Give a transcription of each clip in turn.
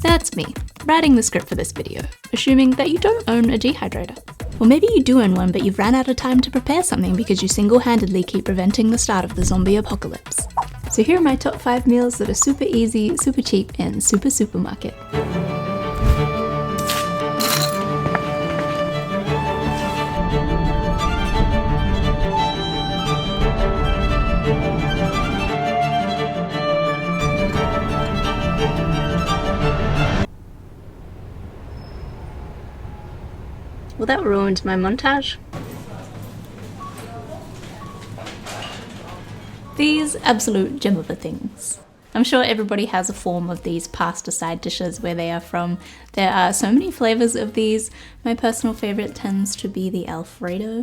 That's me, writing the script for this video, assuming that you don't own a dehydrator. Or maybe you do own one, but you've ran out of time to prepare something because you single-handedly keep preventing the start of the zombie apocalypse. So here are my top 5 meals that are super easy, super cheap, and super supermarket. Well, that ruined my montage. These absolute gem of a things. I'm sure everybody has a form of these pasta side dishes where they are from. There are so many flavors of these. My personal favorite tends to be the Alfredo.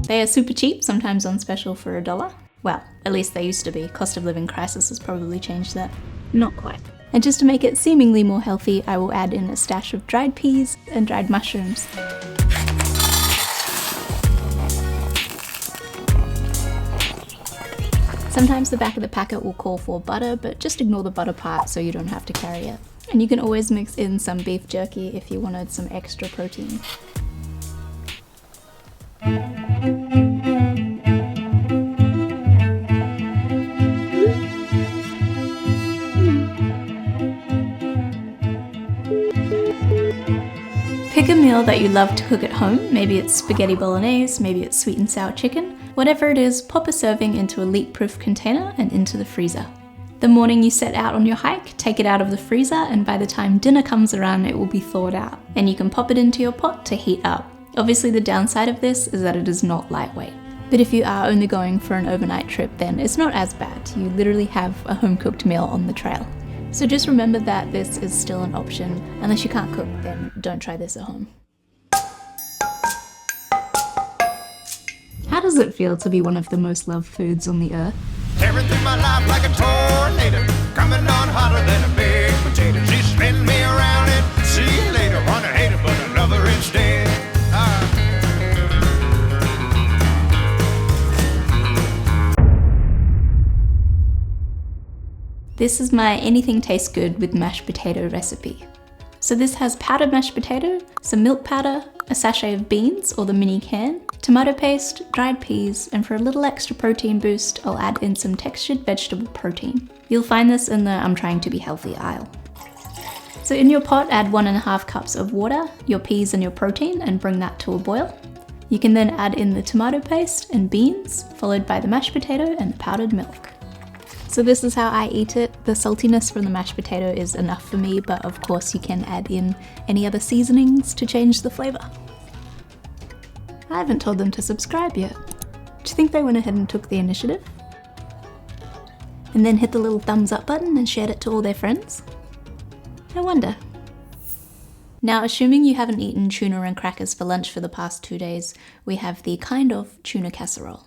They are super cheap, sometimes on special for $1. Well, at least they used to be. Cost of living crisis has probably changed that. Not quite. And just to make it seemingly more healthy, I will add in a stash of dried peas and dried mushrooms. Sometimes the back of the packet will call for butter, but just ignore the butter part so you don't have to carry it. And you can always mix in some beef jerky if you wanted some extra protein. Pick a meal that you love to cook at home. Maybe it's spaghetti bolognese, maybe it's sweet and sour chicken. Whatever it is, pop a serving into a leak-proof container and into the freezer. The morning you set out on your hike, take it out of the freezer, and by the time dinner comes around, it will be thawed out. And you can pop it into your pot to heat up. Obviously, the downside of this is that it is not lightweight. But if you are only going for an overnight trip, then it's not as bad. You literally have a home-cooked meal on the trail. So just remember that this is still an option. Unless you can't cook, then don't try this at home. How does it feel to be one of the most loved foods on the earth? Tearing through my life like a tornado, coming on hotter than a big potato. She spin me around and see you later. Want to hate her, but I love her instead. This is my anything tastes good with mashed potato recipe. So this has powdered mashed potato, some milk powder, a sachet of beans or the mini can, tomato paste, dried peas, and for a little extra protein boost, I'll add in some textured vegetable protein. You'll find this in the I'm trying to be healthy aisle. So in your pot, add 1.5 cups of water, your peas and your protein, and bring that to a boil. You can then add in the tomato paste and beans, followed by the mashed potato and the powdered milk. So this is how I eat it. The saltiness from the mashed potato is enough for me, but of course you can add in any other seasonings to change the flavor. I haven't told them to subscribe yet. Do you think they went ahead and took the initiative? And then hit the little thumbs up button and shared it to all their friends? I wonder. Now, assuming you haven't eaten tuna and crackers for lunch for the past 2 days, we have the kind of tuna casserole.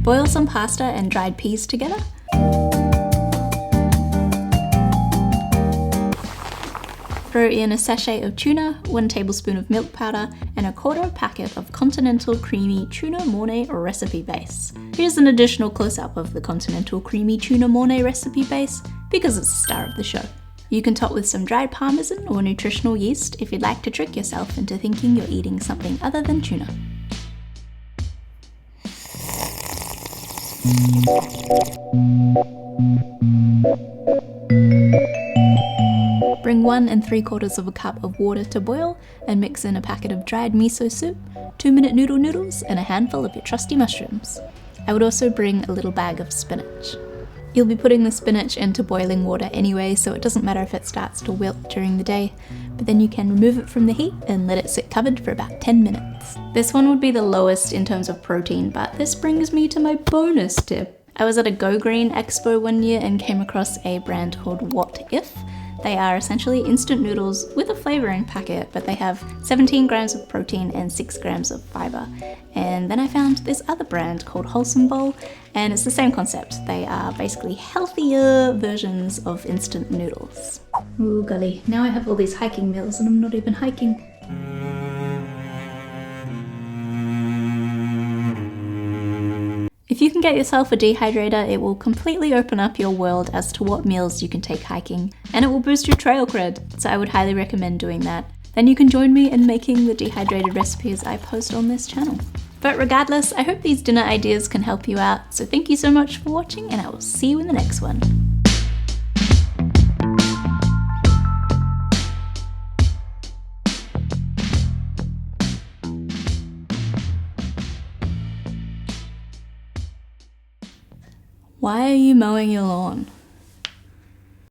Boil some pasta and dried peas together. Throw in a sachet of tuna, 1 tablespoon of milk powder, and a 1/4 packet of Continental Creamy Tuna Mornay recipe base. Here's an additional close-up of the Continental Creamy Tuna Mornay recipe base, because it's the star of the show. You can top with some dried parmesan or nutritional yeast if you'd like to trick yourself into thinking you're eating something other than tuna. Bring 1 3/4 cup of water to boil and mix in a packet of dried miso soup, 2-minute noodles, and a handful of your trusty mushrooms. I would also bring a little bag of spinach. You'll be putting the spinach into boiling water anyway, so it doesn't matter if it starts to wilt during the day, but then you can remove it from the heat and let it sit covered for about 10 minutes. This one would be the lowest in terms of protein, but this brings me to my bonus tip. I was at a Go Green Expo one year and came across a brand called What If. They are essentially instant noodles with a flavoring packet, but they have 17 grams of protein and 6 grams of fiber. And then I found this other brand called Wholesome Bowl, and it's the same concept. They are basically healthier versions of instant noodles. Ooh golly, now I have all these hiking meals and I'm not even hiking. If you can get yourself a dehydrator, it will completely open up your world as to what meals you can take hiking, and it will boost your trail cred, so I would highly recommend doing that. Then you can join me in making the dehydrated recipes I post on this channel. But regardless, I hope these dinner ideas can help you out, so thank you so much for watching, and I will see you in the next one. Why are you mowing your lawn?